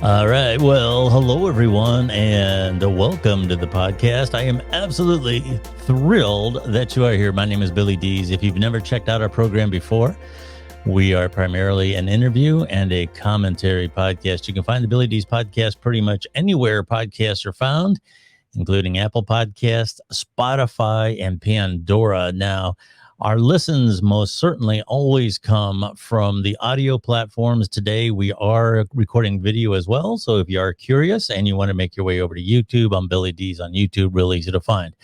All right. Well, hello, everyone, and welcome to the podcast. I am absolutely thrilled that you are here. My name is Billy Dees. If you've never checked out our program before, we are primarily an interview and a commentary podcast. You can find the Billy Dees Podcast pretty much anywhere podcasts are found, including Apple Podcasts, Spotify, and Pandora. Now, our listens most certainly always come from the audio platforms. Today, we are recording video as well. So if you are curious and you want to make your way over to YouTube, I'm Billy Dees on YouTube, real easy to find.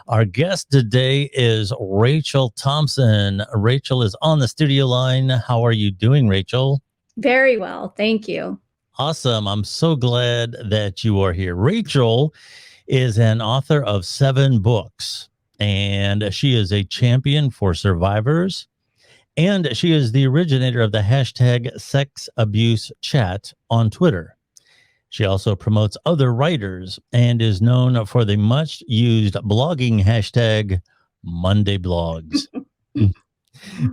Our guest today is Rachel Thompson. Rachel is on the studio line. How are you doing, Rachel? Very well. Thank you. Awesome. I'm so glad that you are here. Rachel is an author of 7 books. And she is a champion for survivors. And she is the originator of the hashtag Sex Abuse Chat on Twitter. She also promotes other writers and is known for the much used blogging hashtag Monday Blogs.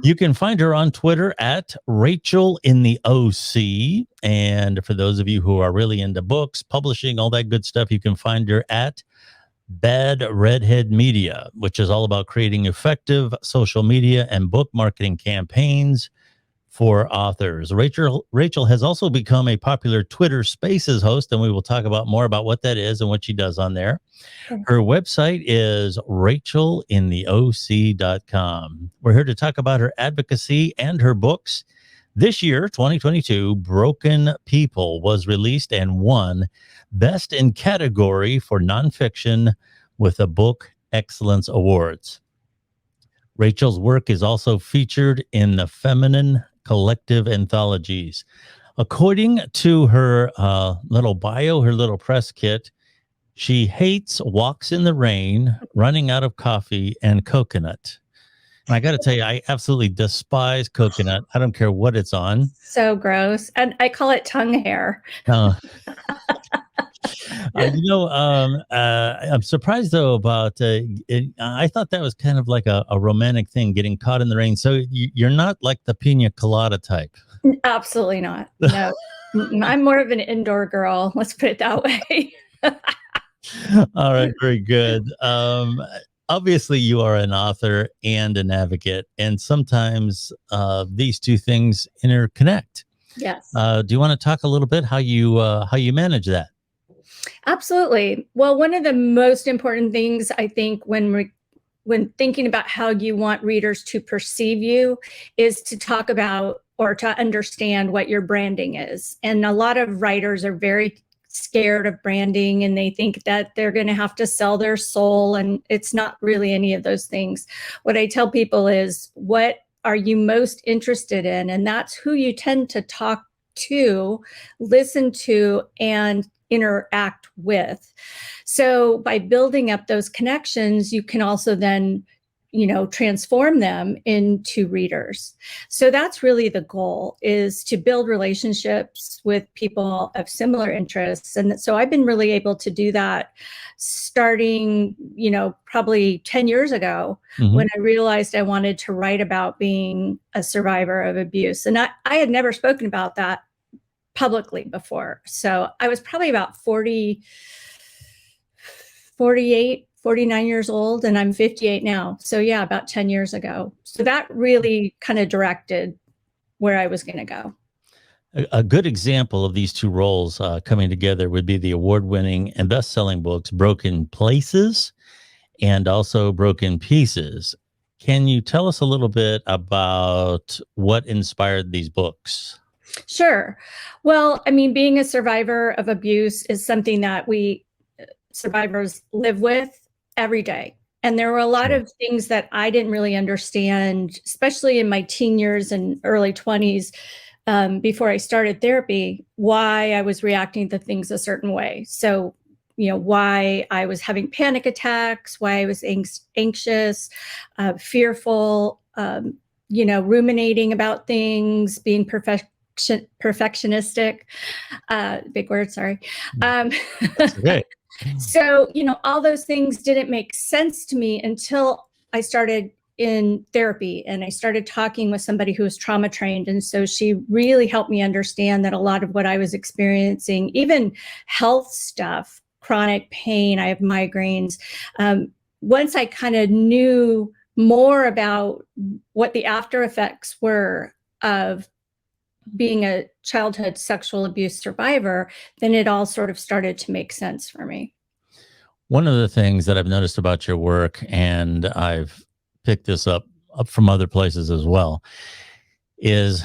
You can find her on Twitter at Rachel in the OC. And for those of you who are really into books, publishing, all that good stuff, you can find her at Bad Redhead Media, which is all about creating effective social media and book marketing campaigns for authors. Rachel has also become a popular Twitter Spaces host, and we will talk about more about what that is and what she does on there. Her website is rachelintheoc.com. We're here to talk about her advocacy and her books. This year, 2022, Broken People was released and won Best in Category for Nonfiction with the Book Excellence Awards. Rachel's work is also featured in the Feminine Collective anthologies. According to her little bio, her little press kit, she hates walks in the rain, running out of coffee, and coconut. And I got to tell you, I absolutely despise coconut. I don't care what it's on. So gross. And I call it tongue hair. I'm surprised, though, about it. I thought that was kind of like a romantic thing, getting caught in the rain. So you're not like the pina colada type. Absolutely not. No, I'm more of an indoor girl. Let's put it that way. All right. Very good. Obviously, you are an author and an advocate, and sometimes these two things interconnect. Yes. Do you want to talk a little bit how you manage that? Absolutely. Well, one of the most important things I think when thinking about how you want readers to perceive you is to talk about or to understand what your branding is. And a lot of writers are very scared of branding, and they think that they're going to have to sell their soul, and it's not really any of those things. What I tell people is, what are you most interested in? And that's who you tend to talk to, listen to, and interact with. So by building up those connections, you can also then transform them into readers. So that's really the goal, is to build relationships with people of similar interests. And so I've been really able to do that starting, probably 10 years ago, when I realized I wanted to write about being a survivor of abuse. And I had never spoken about that publicly before. So I was probably about 49 years old, and I'm 58 now. So yeah, about 10 years ago. So that really kind of directed where I was going to go. A good example of these two roles coming together would be the award-winning and best-selling books Broken Places and also Broken Pieces. Can you tell us a little bit about what inspired these books? Sure. Well, I mean, being a survivor of abuse is something that we survivors live with every day. And there were a lot of things that I didn't really understand, especially in my teen years and early 20s, before I started therapy, why I was reacting to things a certain way. So, why I was having panic attacks, why I was anxious, fearful, ruminating about things, being perfectionistic, big word, sorry. That's okay. So, all those things didn't make sense to me until I started in therapy and I started talking with somebody who was trauma trained. And so she really helped me understand that a lot of what I was experiencing, even health stuff, chronic pain, I have migraines. Once I kind of knew more about what the after effects were of being a childhood sexual abuse survivor, then it all sort of started to make sense for me. One of the things that I've noticed about your work, and I've picked this up from other places as well, is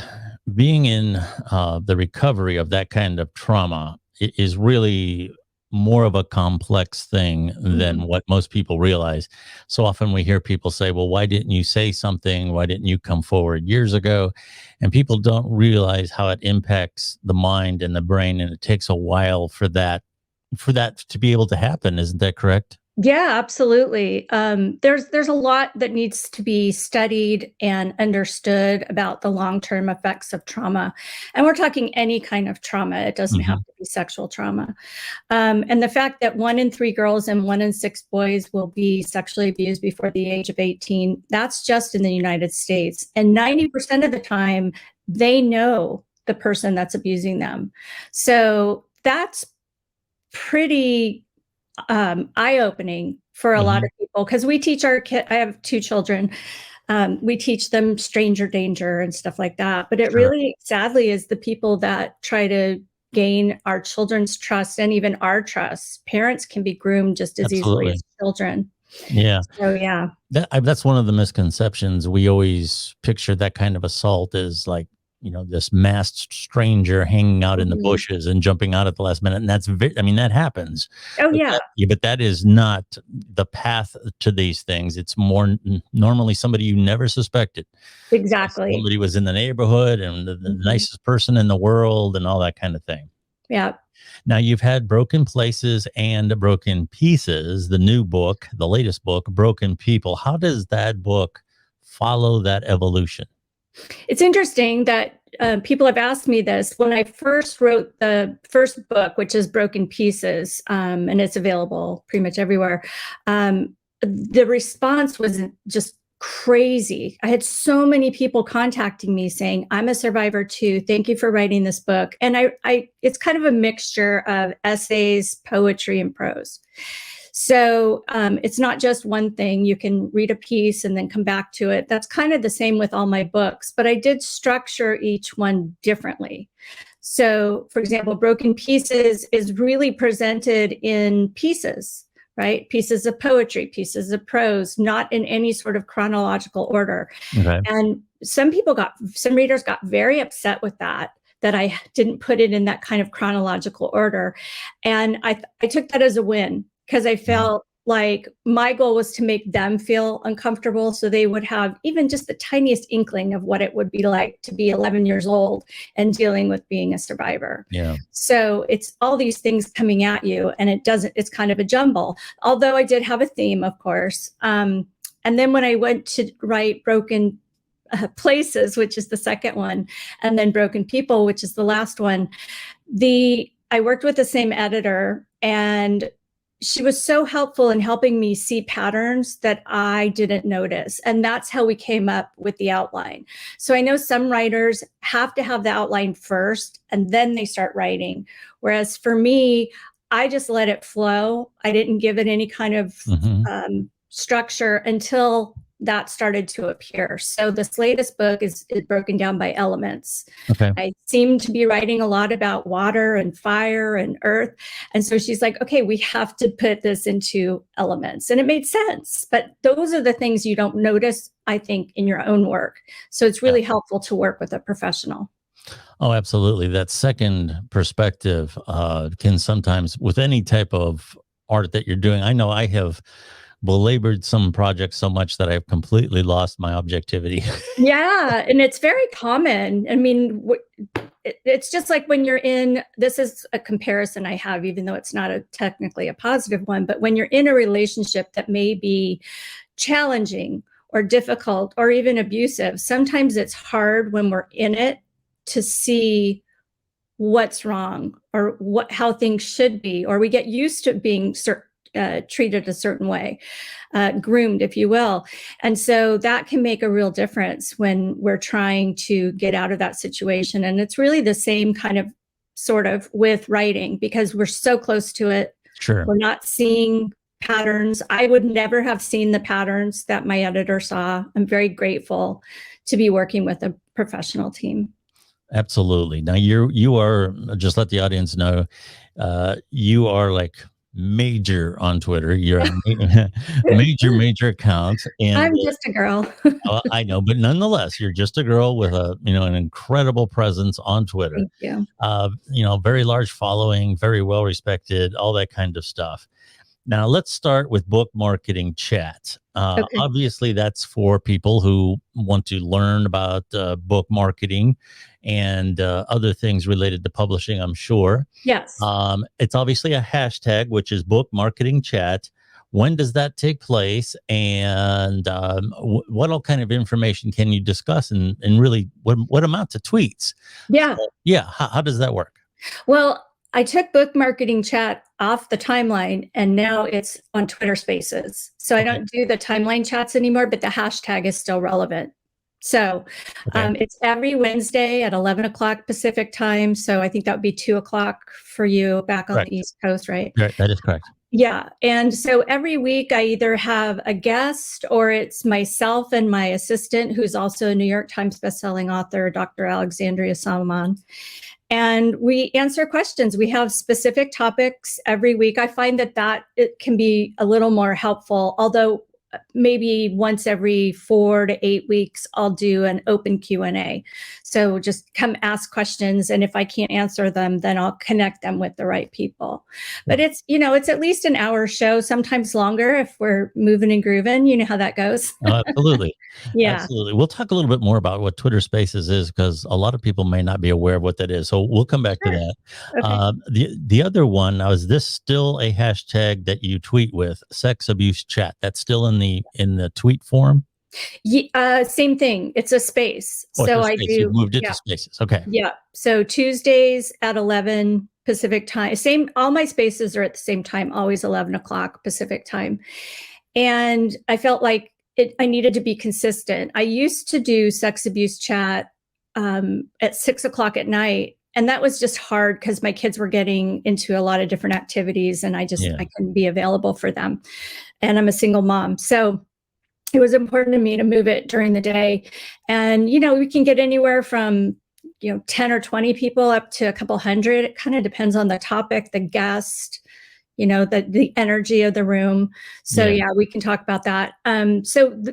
being in the recovery of that kind of trauma is really more of a complex thing than what most people realize. So often we hear people say, well, why didn't you say something? Why didn't you come forward years ago? And people don't realize how it impacts the mind and the brain. And it takes a while for that to be able to happen. Isn't that correct? Yeah, absolutely. There's a lot that needs to be studied and understood about the long-term effects of trauma. And we're talking any kind of trauma. It doesn't have to be sexual trauma. And the fact that 1 in 3 girls and 1 in 6 boys will be sexually abused before the age of 18, that's just in the United States. And 90% of the time, they know the person that's abusing them. So that's pretty eye-opening for a lot of people, because we teach our kids. I have 2 children. We teach them stranger danger and stuff like that. But it really, sadly, is the people that try to gain our children's trust and even our trust. Parents can be groomed just as easily as children. Yeah. So, yeah. That's one of the misconceptions. We always picture that kind of assault as like, this masked stranger hanging out in the bushes and jumping out at the last minute. And that's, that happens. Oh, yeah. But that is not the path to these things. It's more normally somebody you never suspected. Exactly. Somebody was in the neighborhood and the nicest person in the world and all that kind of thing. Yeah. Now you've had Broken Places and Broken Pieces, the new book, the latest book, Broken People. How does that book follow that evolution? It's interesting that people have asked me this. When I first wrote the first book, which is Broken Pieces, and it's available pretty much everywhere, the response was just crazy. I had so many people contacting me saying, I'm a survivor too. Thank you for writing this book. And it's kind of a mixture of essays, poetry, and prose. So it's not just one thing. You can read a piece and then come back to it. That's kind of the same with all my books, but I did structure each one differently. So, for example, Broken Pieces is really presented in pieces, right? Pieces of poetry, pieces of prose, not in any sort of chronological order. Okay. And some readers got very upset with that I didn't put it in that kind of chronological order. And I took that as a win, because I felt like my goal was to make them feel uncomfortable, so they would have even just the tiniest inkling of what it would be like to be 11 years old and dealing with being a survivor. Yeah. So it's all these things coming at you, and it's kind of a jumble. Although I did have a theme, of course. And then when I went to write Broken Places, which is the second one, and then Broken People, which is the last one, I worked with the same editor, and she was so helpful in helping me see patterns that I didn't notice. And that's how we came up with the outline. So I know some writers have to have the outline first and then they start writing. Whereas for me, I just let it flow. I didn't give it any kind of structure until that started to appear. So this latest book is broken down by elements. Okay. I seem to be writing a lot about water and fire and earth. And so she's like, okay, we have to put this into elements. And it made sense. But those are the things you don't notice, I think, in your own work. So it's really helpful to work with a professional. Oh, absolutely. That second perspective can sometimes, with any type of art that you're doing, I know I have belabored some projects so much that I've completely lost my objectivity. Yeah. And it's very common. I mean, it's just like when you're this is a comparison I have, even though it's not technically a positive one, but when you're in a relationship that may be challenging or difficult or even abusive, sometimes it's hard when we're in it to see what's wrong or how things should be, or we get used to being treated a certain way, groomed, if you will. And so that can make a real difference when we're trying to get out of that situation. And it's really the same kind of sort of with writing, because we're so close to it. Sure. We're not seeing patterns. I would never have seen the patterns that my editor saw. I'm very grateful to be working with a professional team. Absolutely. Now you are, just let the audience know, you are like major on Twitter. You're a major account, and I'm just a girl. I know, but nonetheless, you're just a girl with an incredible presence on Twitter. Thank you. Very large following, very well respected, all that kind of stuff. Now let's start with book marketing chat. Okay. Obviously, that's for people who want to learn about book marketing and other things related to publishing, I'm sure. Yes. It's obviously a hashtag, which is book marketing chat. When does that take place? And what all kind of information can you discuss? And really, what amount to tweets? Yeah. So, yeah. How does that work? Well, I took book marketing chat off the timeline, and now it's on Twitter Spaces. So I don't do the timeline chats anymore, but the hashtag is still relevant. So it's every Wednesday at 11 o'clock Pacific time. So I think that would be 2 o'clock for you back on the East Coast, right? Right, that is correct. Yeah. And so every week I either have a guest, or it's myself and my assistant, who's also a New York Times bestselling author, Dr. Alexandria Salomon. And we answer questions. We have specific topics every week. I find that it can be a little more helpful, although maybe once every 4 to 8 weeks, I'll do an open Q&A. So just come ask questions. And if I can't answer them, then I'll connect them with the right people. But it's at least an hour show, sometimes longer if we're moving and grooving. You know how that goes. Absolutely. Yeah. Absolutely. We'll talk a little bit more about what Twitter Spaces is, because a lot of people may not be aware of what that is. So we'll come back to that. Okay. The other one, now, is this still a hashtag that you tweet with, sex abuse chat? That's still in the tweet form? Yeah, same thing. It's a space. So I do. You moved it to Spaces. Okay. Yeah. So Tuesdays at 11 Pacific time. All my spaces are at the same time, always 11 o'clock Pacific time. And I felt like I needed to be consistent. I used to do sex abuse chat at 6 o'clock at night. And that was just hard because my kids were getting into a lot of different activities, and I couldn't be available for them. And I'm a single mom. So it was important to me to move it during the day. And, we can get anywhere from, 10 or 20 people up to a couple hundred. It kind of depends on the topic, the guest, the energy of the room. So we can talk about that.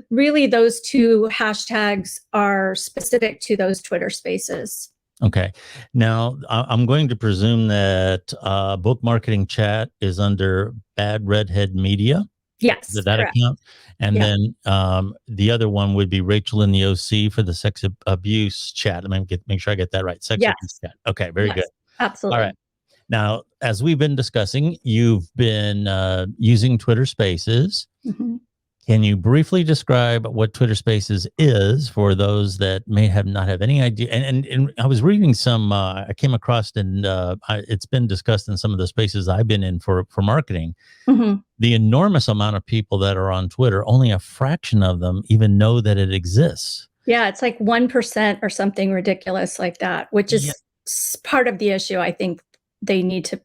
Really those two hashtags are specific to those Twitter Spaces. Okay. Now, I'm going to presume that book marketing chat is under Bad Redhead Media. Yes. That account. And then the other one would be Rachel in the OC for the sex abuse chat. Let me make sure I get that right. Sex abuse chat. Okay. Very good. Absolutely. All right. Now, as we've been discussing, you've been using Twitter Spaces. Mm-hmm. Can you briefly describe what Twitter Spaces is for those that may not have any idea? And I was reading I came across, and it's been discussed in some of the spaces I've been in for marketing. Mm-hmm. The enormous amount of people that are on Twitter, only a fraction of them even know that it exists. Yeah, it's like 1% or something ridiculous like that, which is part of the issue I think they need to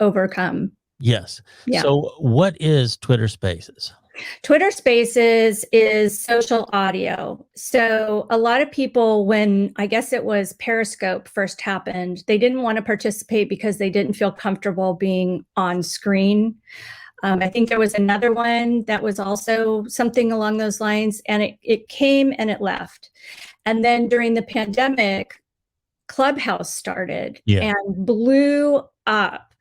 overcome. Yes. Yeah. So what is Twitter Spaces? Twitter Spaces is social audio. So a lot of people, when I guess it was Periscope first happened, they didn't want to participate because they didn't feel comfortable being on screen. I think there was another one that was also something along those lines, and it came and it left. And then during the pandemic, Clubhouse started and blew up.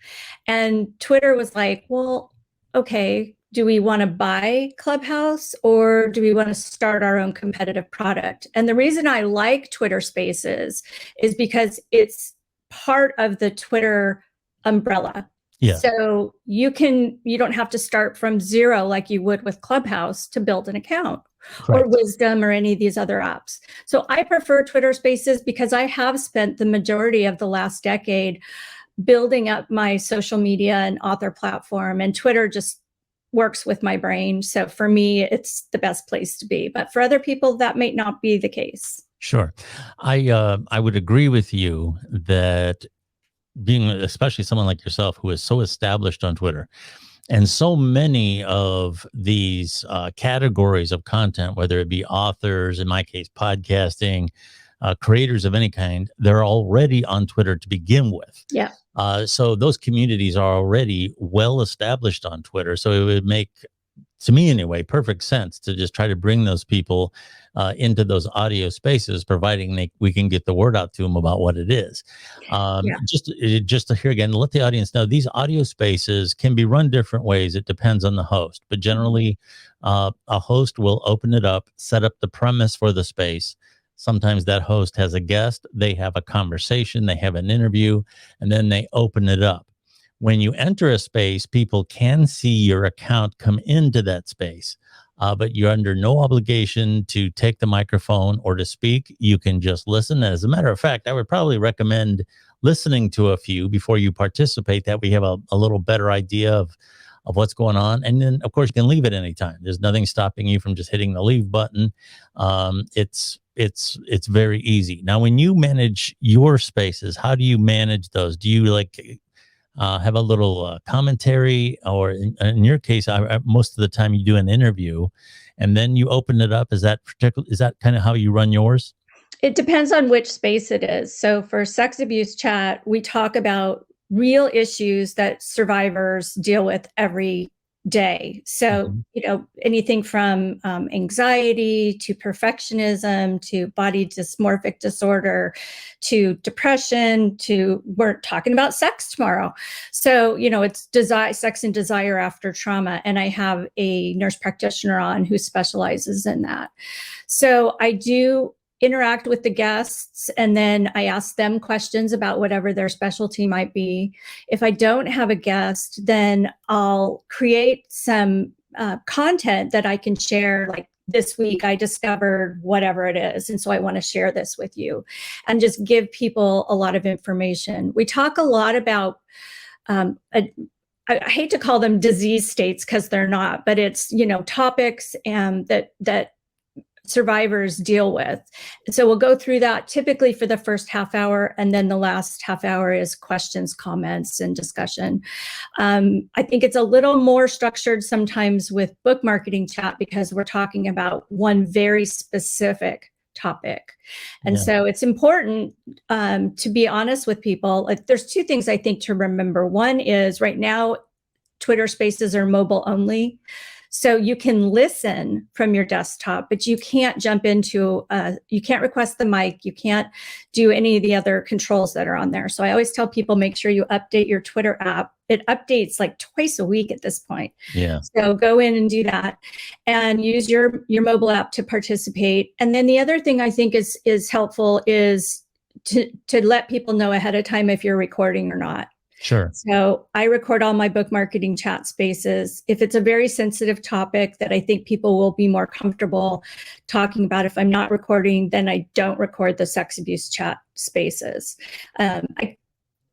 And Twitter was like, well, okay, do we want to buy Clubhouse, or do we want to start our own competitive product? And the reason I like Twitter Spaces is because it's part of the Twitter umbrella. Yeah. So you don't have to start from zero like you would with Clubhouse to build an account. Or Wisdom or any of these other apps. So I prefer Twitter Spaces because I have spent the majority of the last decade building up my social media and author platform, and Twitter just works with my brain. So for me, it's the best place to be. But for other people, that may not be the case. Sure. I would agree with you that being, especially someone like yourself who is so established on Twitter, and so many of these categories of content, whether it be authors, in my case, podcasting, creators of any kind, they're already on Twitter to begin with. Yeah. So those communities are already well established on Twitter. So it would make, to me anyway, perfect sense to just try to bring those people into those audio spaces, providing we can get the word out to them about what it is. Just to hear again, let the audience know these audio spaces can be run different ways. It depends on the host, but generally a host will open it up, set up the premise for the space. Sometimes that host has a guest, they have a conversation, they have an interview, and then they open it up. When you enter a space, people can see your account come into that space, but you're under no obligation to take the microphone or to speak. You can just listen. As a matter of fact, I would probably recommend listening to a few before you participate, that we have a little better idea of what's going on. And then, of course, you can leave at any time. There's nothing stopping you from just hitting the leave button. It's very easy. Now, when you manage your spaces, how do you manage those? Do you have a little commentary, or in your case, most of the time you do an interview and then you open it up? Is that kind of how you run yours? It depends on which space it is. So for sex abuse chat, we talk about real issues that survivors deal with every day. So, anything from anxiety to perfectionism to body dysmorphic disorder to depression to, we're talking about sex tomorrow. So, it's sex and desire after trauma. And I have a nurse practitioner on who specializes in that. So I do interact with the guests, and then I ask them questions about whatever their specialty might be. If I don't have a guest, then I'll create some content that I can share, like this week I discovered whatever it is, and so I want to share this with you, and just give people a lot of information. We talk a lot about I hate to call them disease states because they're not, but it's, topics and that survivors deal with. So we'll go through that typically for the first half hour, and then the last half hour is questions, comments, and discussion. I think it's a little more structured sometimes with book marketing chat because we're talking about one very specific topic. And so it's important to be honest with people. There's two things I think to remember. One is right now, Twitter Spaces are mobile only. So you can listen from your desktop, but you can't jump into, you can't request the mic. You can't do any of the other controls that are on there. So I always tell people, make sure you update your Twitter app. It updates like twice a week at this point. Yeah. So go in and do that and use your mobile app to participate. And then the other thing I think is helpful is to let people know ahead of time if you're recording or not. Sure. So I record all my book marketing chat spaces. If it's a very sensitive topic that I think people will be more comfortable talking about, if I'm not recording, then I don't record the sex abuse chat spaces.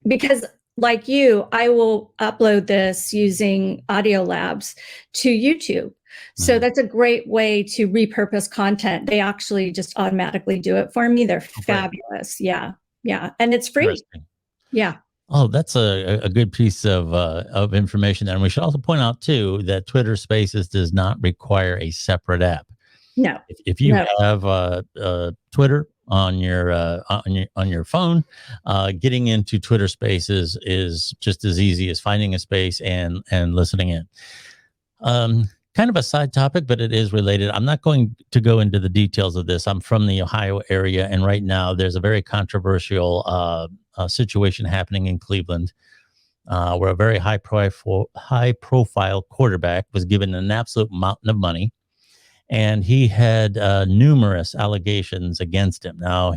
Because like you, I will upload this using Audio Labs to YouTube. So that's a great way to repurpose content. They actually just automatically do it for me. They're fabulous. Yeah. Yeah. And it's free. Yeah. Oh, that's a good piece of information. And we should also point out too that Twitter Spaces does not require a separate app. No. If you have Twitter on your phone, getting into Twitter Spaces is just as easy as finding a space and listening in. Kind of a side topic, but it is related. I'm not going to go into the details of this. I'm from the Ohio area, and right now there's a very controversial situation happening in Cleveland, where a very high profile quarterback was given an absolute mountain of money, and he had numerous allegations against him. Now,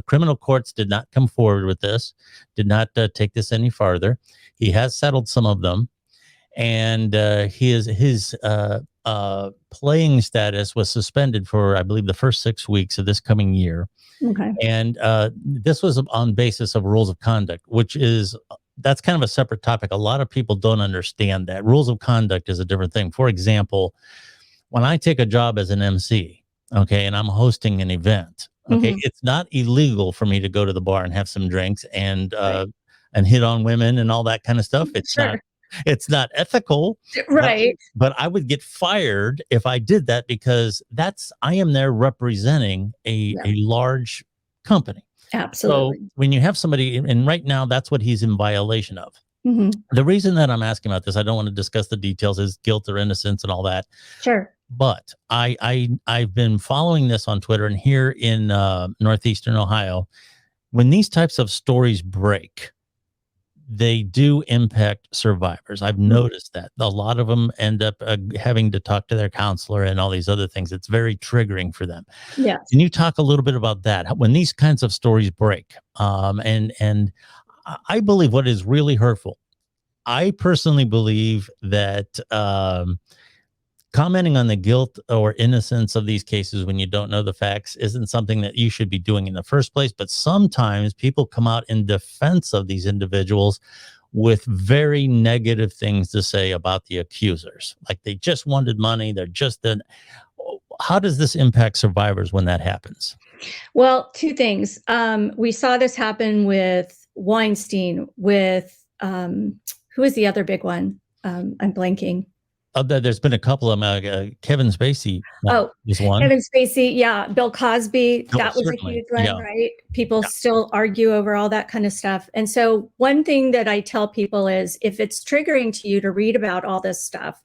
criminal courts did not come forward with this, did not take this any farther. He has settled some of them. And his playing status was suspended for, I believe, the first 6 weeks of this coming year. Okay. And this was on basis of rules of conduct, which is that's kind of a separate topic. A lot of people don't understand that. Rules of conduct is a different thing. For example, when I take a job as an MC, okay, and I'm hosting an event, okay, it's not illegal for me to go to the bar and have some drinks and hit on women and all that kind of stuff. It's not ethical, Right. but I would get fired if I did that, because I am there representing a large company. Absolutely. So when you have somebody, and right now that's what he's in violation of. The reason that I'm asking about this, I don't want to discuss the details, is guilt or innocence and all that. Sure. But I've been following this on Twitter, and here in Northeastern Ohio, when these types of stories break, they do impact survivors. I've noticed that a lot of them end up having to talk to their counselor and all these other things. It's very triggering for them. Yes. Can you talk a little bit about that? When these kinds of stories break, and I believe what is really hurtful, I personally believe that commenting on the guilt or innocence of these cases when you don't know the facts isn't something that you should be doing in the first place. But sometimes people come out in defense of these individuals with very negative things to say about the accusers. Like they just wanted money. They're just how does this impact survivors when that happens? Well, two things. We saw this happen with Weinstein, with who is the other big one? I'm blanking. There's been a couple of them. Kevin Spacey was one. Kevin Spacey, yeah. Bill Cosby, Oh, that was certainly. a huge one, right? People still argue over all that kind of stuff. And so one thing that I tell people is, if it's triggering to you to read about all this stuff,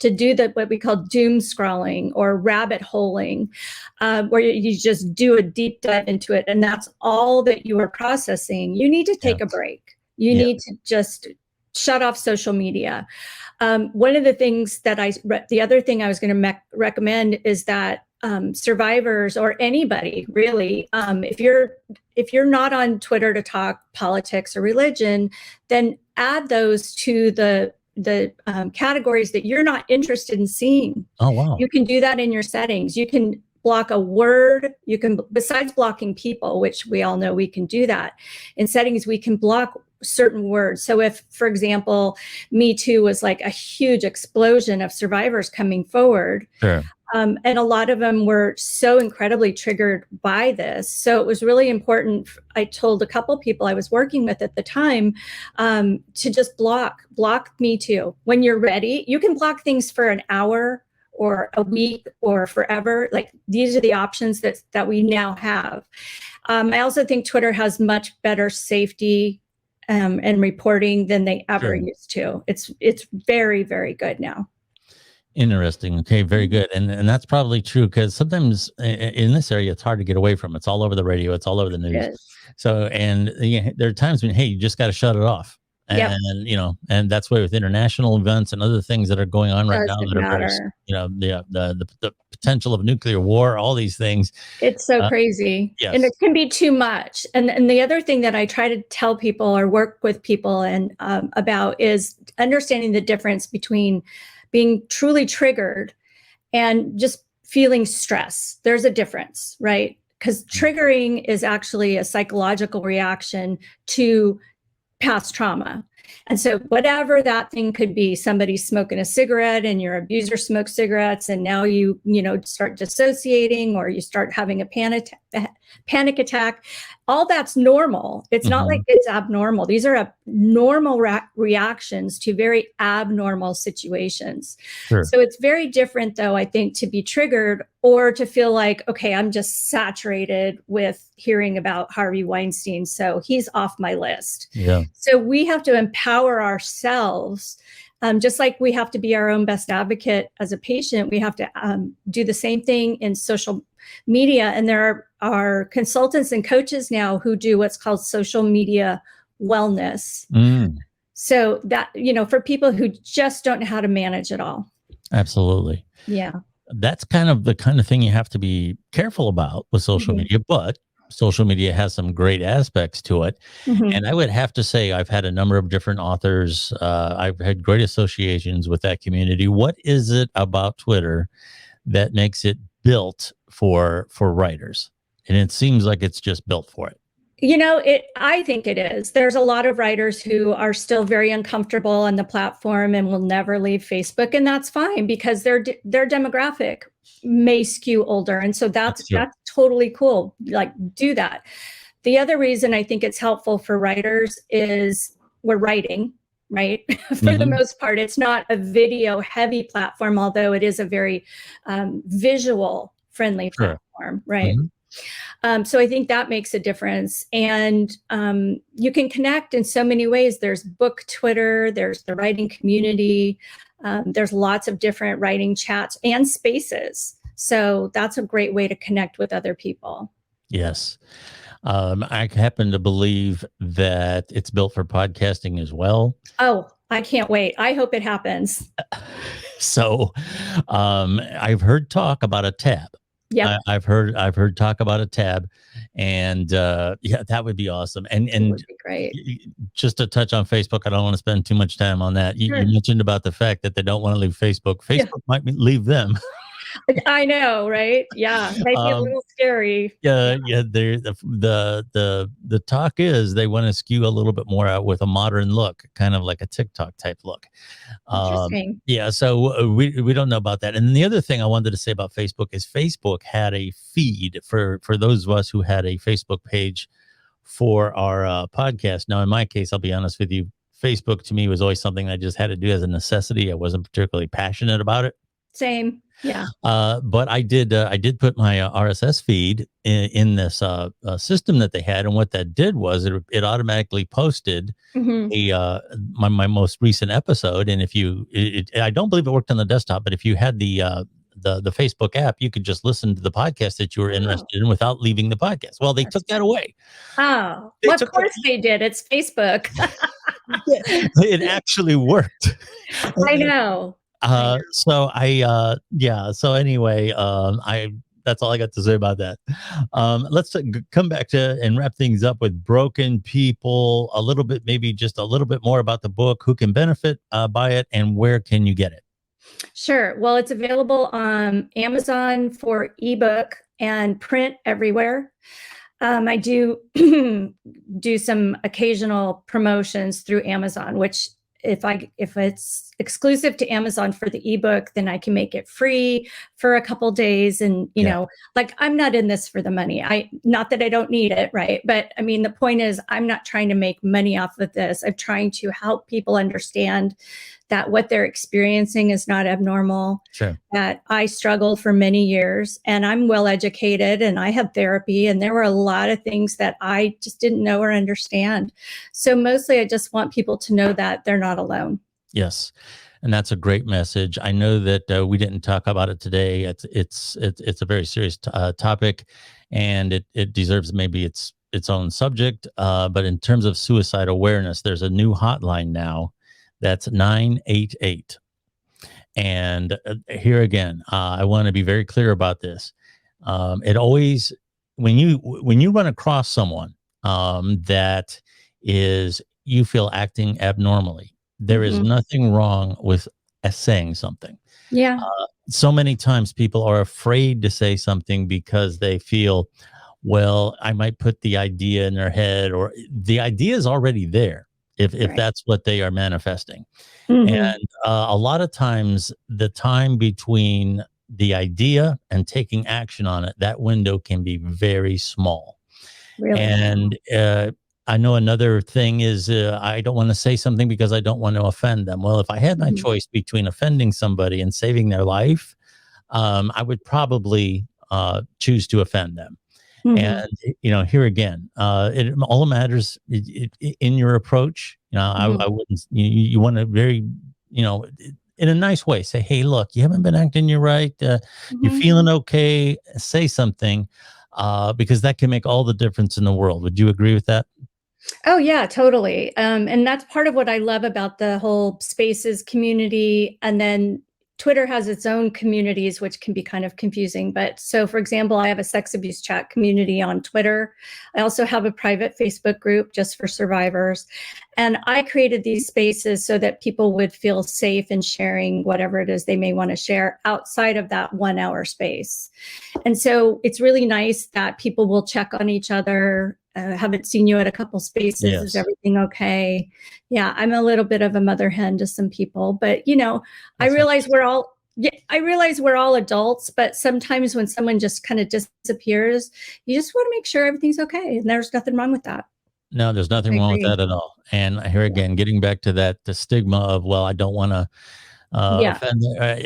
to do what we call doom scrolling or rabbit holing, where you just do a deep dive into it, and that's all that you are processing, you need to take a break. You need to just shut off social media. One of the things that the other thing I was going to recommend is that survivors, or anybody really, if you're not on Twitter to talk politics or religion, then add those to the categories that you're not interested in seeing. Oh, wow. You can do that in your settings. You can block a word. You can, besides blocking people, which we all know we can do that. In settings, we can block certain words. So if, for example, Me Too was like a huge explosion of survivors coming forward, and a lot of them were so incredibly triggered by this. So it was really important. I told a couple people I was working with at the time to just block Me Too. When you're ready, you can block things for an hour or a week or forever. Like, these are the options that we now have. I also think Twitter has much better safety and reporting than they ever used to. It's very, very good now. Interesting. Okay, very good. And that's probably true, because sometimes in this area, it's hard to get away from. It's all over the radio. It's all over the news. So, and there are times when, hey, you just got to shut it off. And, and that's why with international events and other things that are going on right now, that are very, the potential of nuclear war, all these things. It's so crazy. Yes. And it can be too much. And the other thing that I try to tell people or work with people and about is understanding the difference between being truly triggered and just feeling stress. There's a difference, right? Because triggering is actually a psychological reaction to past trauma. And so whatever that thing could be, somebody smoking a cigarette and your abuser smokes cigarettes, and now you start dissociating, or you start having a panic attack, all that's normal. It's not like it's abnormal. These are normal reactions to very abnormal situations. So it's very different, though, I think, to be triggered or to feel like, okay, I'm just saturated with hearing about Harvey Weinstein, so he's off my list. So we have to empower ourselves. Just like we have to be our own best advocate as a patient, we have to do the same thing in social media. And there are consultants and coaches now who do what's called social media wellness. So that, for people who just don't know how to manage it all. Absolutely. Yeah. That's kind of the thing you have to be careful about with social media, but social media has some great aspects to it. And I would have to say, I've had a number of different authors. I've had great associations with that community. What is it about Twitter that makes it built for writers? And it seems like it's just built for it. I think it is. There's a lot of writers who are still very uncomfortable on the platform and will never leave Facebook, and that's fine because their demographic may skew older, and so that's That's true. totally cool. Like, do that. The other reason I think it's helpful for writers is we're writing, right? For the Mhm. most part, it's not a video heavy platform, although it is a very visual friendly Sure. platform, right? Mhm. So I think that makes a difference. And you can connect in so many ways. There's book Twitter, there's the writing community, there's lots of different writing chats and spaces. So that's a great way to connect with other people. Yes. I happen to believe that it's built for podcasting as well. Oh, I can't wait. I hope it happens. So, I've heard talk about a tab. Yep. I've heard talk about a tab, and yeah, that would be awesome. And It would be great. just to touch on Facebook, I don't want to spend too much time on that. You Sure. mentioned about the fact that they don't want to leave Facebook. Yeah. Facebook might leave them. I know, right? Yeah. Might be a Um, little scary. Yeah, yeah. The talk is they want to skew a little bit more out with a modern look, kind of like a TikTok type look. Interesting. Yeah, so we don't know about that. And then the other thing I wanted to say about Facebook is Facebook had a feed for those of us who had a Facebook page for our podcast. Now, in my case, I'll be honest with you, Facebook to me was always something I just had to do as a necessity. I wasn't particularly passionate about it. Same. Yeah. But I did put my RSS feed in this system that they had, and what that did was it automatically posted Hmm. my most recent episode. And if I don't believe it worked on the desktop, but if you had the Facebook app, you could just listen to the podcast that you were Oh, interested in without leaving the podcast. Well, they that's took that away. oh, They well, of took that. course they did. It's Facebook. It actually worked. I know. I know. So yeah. So anyway, I that's all I got to say about that. Let's come back to and wrap things up with Broken People a little bit, maybe just a little bit more about the book, who can benefit by it, and where can you get it? Sure. Well, it's available on Amazon for ebook and print everywhere. I do do some occasional promotions through Amazon, which if it's exclusive to Amazon for the ebook, then I can make it free for a couple days. And Yeah. like, I'm not in this for the money. Not that I don't need it, right? But I mean, the point is, I'm not trying to make money off of this. I'm trying to help people understand that what they're experiencing is not abnormal, Sure. that I struggled for many years and I'm well educated and I had therapy, and there were a lot of things that I just didn't know or understand. So mostly I just want people to know that they're not alone. Yes. And that's a great message. I know that we didn't talk about it today. It's a very serious topic, and it deserves maybe its own subject. But in terms of suicide awareness, there's a new hotline now. That's 988. And here again, I want to be very clear about this. It always when you run across someone that is you feel acting abnormally, there is Mhm. nothing wrong with saying something. Yeah, So many times people are afraid to say something because they feel, well, I might put the idea in their head, or the idea is already there if right. that's what they are manifesting. Mhm. And a lot of times, the time between the idea and taking action on it, that window can be very small. Really small. And I know another thing is I don't want to say something because I don't want to offend them. Well, if I had my Mhm. choice between offending somebody and saving their life, I would probably choose to offend them. And Mhm. here again, it all matters in your approach. I Mhm. wouldn't. You want to very, in a nice way, say, "Hey, look, you haven't been acting you right. You're Mhm. feeling okay. Say something." Because that can make all the difference in the world. Would you agree with that? Oh yeah, totally. And that's part of what I love about the whole spaces community. And then Twitter has its own communities, which can be kind of confusing. But so, for example, I have a sex abuse chat community on Twitter. I also have a private Facebook group just for survivors. And I created these spaces so that people would feel safe in sharing whatever it is they may want to share outside of that 1 hour space. And so it's really nice that people will check on each other. Haven't seen you at a couple spaces. Yes. Is everything okay? Yeah, I'm a little bit of a mother hen to some people, but I realize we're all adults, but sometimes when someone just kind of disappears, you just want to make sure everything's okay, and there's nothing wrong with that. No, there's nothing wrong with that at all. And here again, getting back to that, the stigma of, well, I don't want to offend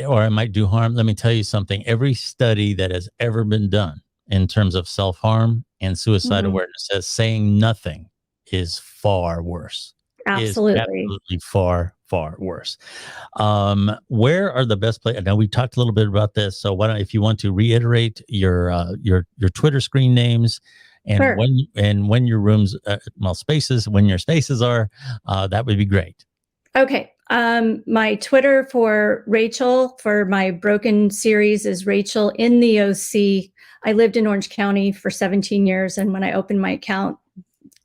or I might do harm. Let me tell you something. Every study that has ever been done in terms of self-harm and suicide awareness says saying nothing is far worse. Absolutely. Absolutely far, far worse. Where are the best places? Now we talked a little bit about this. So why don't, if you want to reiterate your Twitter screen names and Sure. when your rooms, when your spaces are, that would be great. Okay. My Twitter for Rachel for my Broken series is Rachel in the OC. I lived in Orange County for 17 years. And when I opened my account,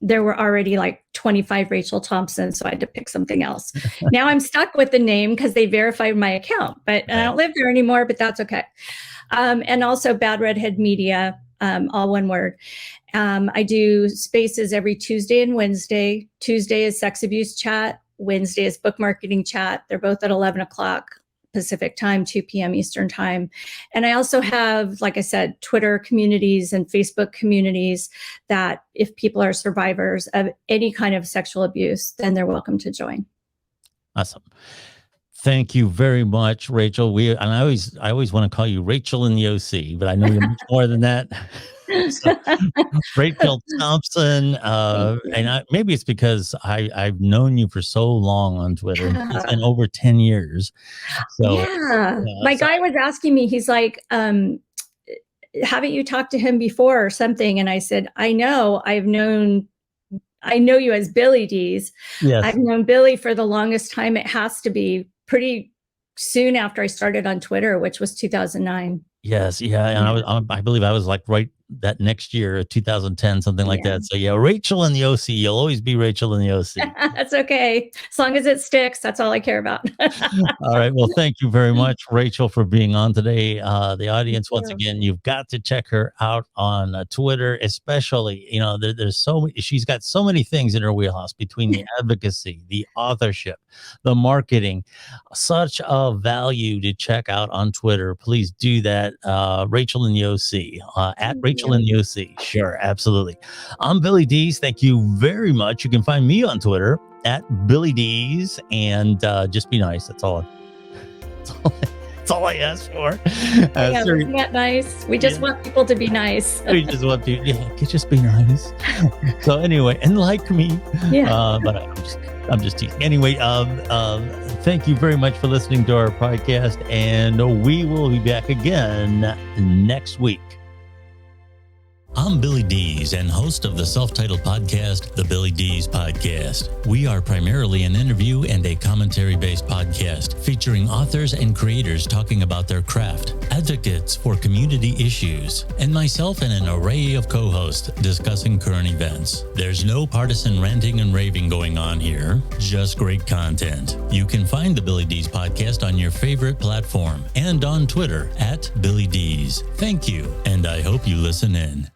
there were already like 25 Rachel Thompson. So I had to pick something else. Now I'm stuck with the name because they verified my account, but I don't live there anymore, but that's okay. And also Bad Redhead Media, all one word. I do spaces every Tuesday and Wednesday. Tuesday is sex abuse chat. Wednesday is book marketing chat. They're both at 11 o'clock Pacific time, 2 p.m. Eastern time. And I also have, like I said, Twitter communities and Facebook communities that if people are survivors of any kind of sexual abuse, then they're welcome to join. Awesome. Thank you very much, Rachel. I always want to call you Rachel in the OC, but I know you're much more than that. So, Rachel Thompson, and maybe it's because I've known you for so long on Twitter. It's been over 10 years. So my guy was asking me, he's like, haven't you talked to him before or something? And I said, I know you as Billy Dees. Yes. I've known Billy for the longest time. It has to be pretty soon after I started on Twitter, which was 2009. Yes. Yeah. And I believe I was like right that next year, 2010, something like that. So yeah, Rachel in the OC, you'll always be Rachel in the OC. That's okay. As long as it sticks, that's all I care about. All right. Well, thank you very much, Rachel, for being on today. The audience, once again, you've got to check her out on Twitter, especially, there's she's got so many things in her wheelhouse between the advocacy, the authorship, the marketing, such a value to check out on Twitter. Please do that. Rachel in the OC, at Rachel in the OC. Sure, absolutely. I'm Billy Dees. Thank you very much. You can find me on Twitter at Billy Dees, and just be nice. That's all I ask for. Isn't that nice? We just want people to be nice. We just want to, just be nice. So anyway, and like me. Yeah. But I'm just teasing. Anyway, thank you very much for listening to our podcast, and we will be back again next week. I'm Billy Dees and host of the self-titled podcast, The Billy Dees Podcast. We are primarily an interview and a commentary-based podcast featuring authors and creators talking about their craft, advocates for community issues, and myself and an array of co-hosts discussing current events. There's no partisan ranting and raving going on here, just great content. You can find the Billy Dees Podcast on your favorite platform and on Twitter at Billy Dees. Thank you, and I hope you listen in.